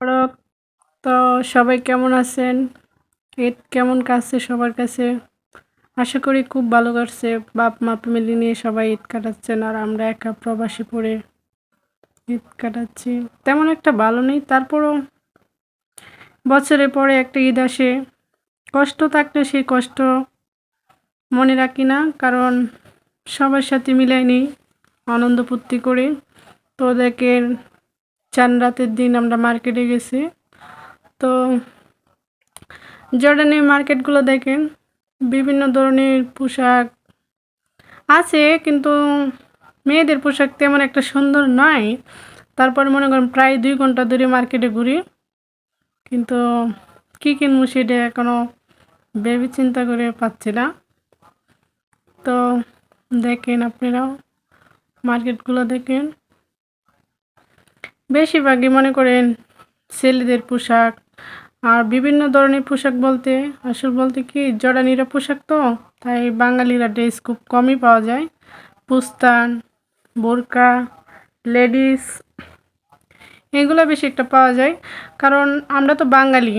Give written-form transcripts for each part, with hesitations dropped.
মোবারক। তো সবাই কেমন আছেন? ঈদ কেমন কাটছে সবার কাছে? আশা করি খুব ভালো কাটছে। বাপ-মা ফ্যামিলি নিয়ে সবাই ঈদ কাটাচ্ছেন আর আমরা একা প্রবাসী পড়ে ঈদ কাটাচ্ছি। তেমন একটা ভালো নেই, তারপরও বছরের পরে একটা ঈদ আসে। কষ্ট থাকলে সেই কষ্ট মনে রাখি না, কারণ সবার সাথে মিলাই নিই, আনন্দ ফুর্তি করি। তো ওদেরকে চাঁদ রাতের দিন আমরা মার্কেটে গেছি। তো জর্ডানের মার্কেটগুলো দেখেন, বিভিন্ন ধরনের পোশাক আছে, কিন্তু মেয়েদের পোশাক তেমন একটা সুন্দর নয়। তারপর মনে করেন প্রায় 2 ঘন্টা ধরে মার্কেটে ঘুরি, কিন্তু কী কিনবো সেটা এখনও ভেবে চিন্তা করে পাচ্ছি না। তো দেখেন, আপনারাও মার্কেটগুলো দেখেন, বেশিরভাগই মনে করেন ছেলেদের পোশাক। আর বিভিন্ন ধরনের পোশাক বলতে বলতে কি, জর্ডানিরা পোশাক, তো তাই বাঙালিরা ড্রেস খুব কমই পাওয়া যায়। পুস্তান, বোরকা, লেডিস, এগুলো বেশি একটা পাওয়া যায়, কারণ আমরা তো বাঙালি।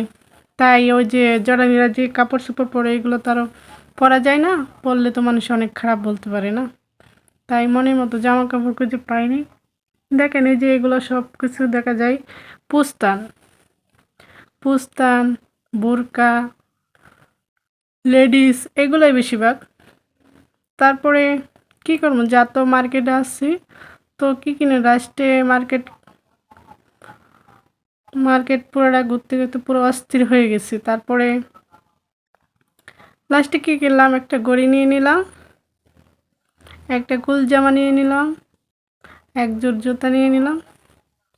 তাই ওই যে জর্ডানিরা যে কাপড় চোপড় পরে, এগুলো তো আরও পরা যায় না, পরলে তো মানুষ অনেক খারাপ বলতে পারে না। তাই মনের মতো জামা কাপড় খুঁজে পাইনি। দেখেন, এই যে এগুলো সব কিছু দেখা যায় পুস্তান, পুস্তান, বোরকা, লেডিস, এগুলোই বেশিরভাগ। তারপরে কি করবো, যা তো মার্কেটে আসছি, তো কি কিনে লাস্টে মার্কেট মার্কেট পুরোটা ঘুরতে ঘুরতে পুরো অস্থির হয়ে গেছি। তারপরে লাস্টে কী কিনলাম, একটা ঘড়ি নিয়ে নিলাম, একটা কুল জামা নিয়ে নিলাম, এক জোড় জুতা নিয়ে নিলাম।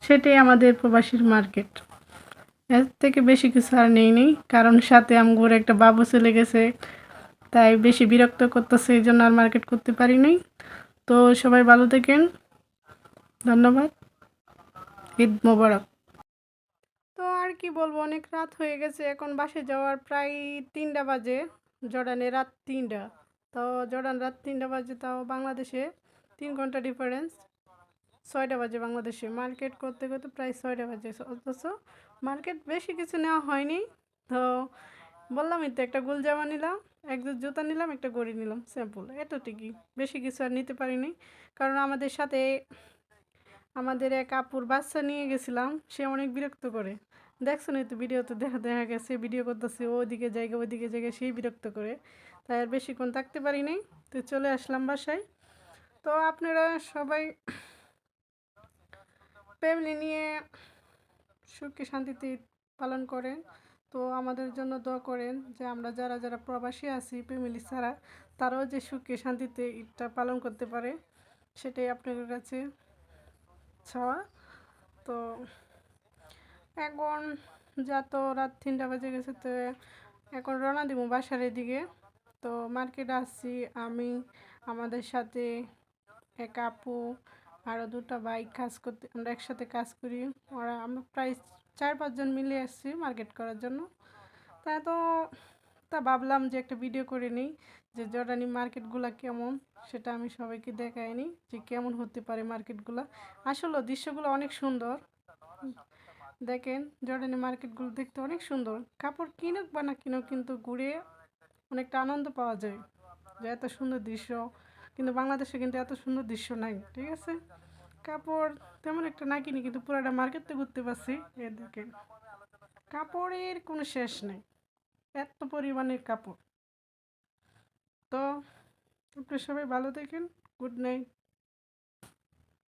সেটাই আমাদের প্রবাসীর মার্কেট। এর থেকে বেশি কিছু আর নেই, কারণ সাথে আমগুর একটা বাবু চলে গেছে, তাই বেশি বিরক্ত করতেছে, এই জন্য আর মার্কেট করতে পারি নাই। তো সবাই ভালো থাকেন, ধন্যবাদ, ঈদ মোবারক। তো আর কি বলবো, অনেক রাত হয়ে গেছে, এখন বাসে যাওয়ার প্রায় 3টা বাজে। জর্ডানে রাত 3টা। তো জর্ডান রাত 3টা বাজে, তাও বাংলাদেশে 3 ঘন্টা ডিফারেন্স। 6টা বাজে বাংলাদেশে, মার্কেট করতে করতে প্রায় 6টা বাজে, অথচ মার্কেট বেশি কিছু নেওয়া হয়নি। তো বললামই তো, একটা গোল জামা নিলাম, এক জোড় জুতা নিলাম, একটা ঘড়ি নিলাম, সিম্পল এতটুকুই, বেশি কিছু আর নিতে পারিনি। কারণ আমাদের সাথে আমাদের এক আপুর বাচ্চা নিয়ে গেছিলাম, সে অনেক বিরক্ত করে। দেখছো না তো, ভিডিওতে দেখা দেখা গেছে, ভিডিও করতেছে ওইদিকে জায়গা ওইদিকে জায়গায়, সেই বিরক্ত করে। তাই আর বেশিক্ষণ থাকতে পারিনি, তো চলে আসলাম বাসায়। তো আপনারা সবাই ফ্যামিলি নিয়ে সুখে শান্তিতে ঈদ পালন করেন। তো আমাদের জন্য দোয়া করেন, যে আমরা যারা যারা প্রবাসী আছি ফ্যামিলি ছাড়া, তারাও যে সুখে শান্তিতে ঈদটা পালন করতে পারে, সেটাই আপনাদের কাছে চাওয়া। তো এখন যা তো রাত 3টা বেজে গেছে, তো এখন রওনা দিব বাসার এদিকে। তো মার্কেটে আসছি আমি, আমাদের সাথে এক আপু, আরও 2টা বাইক কাজ করতে, আমরা একসাথে কাজ করি। ওরা আমরা প্রায় 4-5 জন মিলে আসছি মার্কেট করার জন্য। তো ভাবলাম যে একটা ভিডিও করে নিই, যে জর্ডানি মার্কেটগুলো কেমন, সেটা আমি সবাইকে দেখাইনি, যে কেমন হতে পারে মার্কেটগুলো। আসলে দৃশ্যগুলো অনেক সুন্দর। দেখেন, জর্ডানি মার্কেটগুলো দেখতে অনেক সুন্দর। কাপড় কিনুক বা না কিনুক, কিন্তু ঘুরে অনেকটা আনন্দ পাওয়া যায়, যে এত সুন্দর দৃশ্য। কিন্তু বাংলাদেশে কিন্তু এত সুন্দর দৃশ্য নাই, ঠিক আছে। কাপড় তেমন একটা না কিনি, কিন্তু পুরোটা মার্কেটে ঘুরতে পারছি। এ দেখেন, কাপড়ের কোনো শেষ নেই, এত পরিমাণের কাপড়। তো আপনি সবাই ভালো থাকেন, গুড নাইট।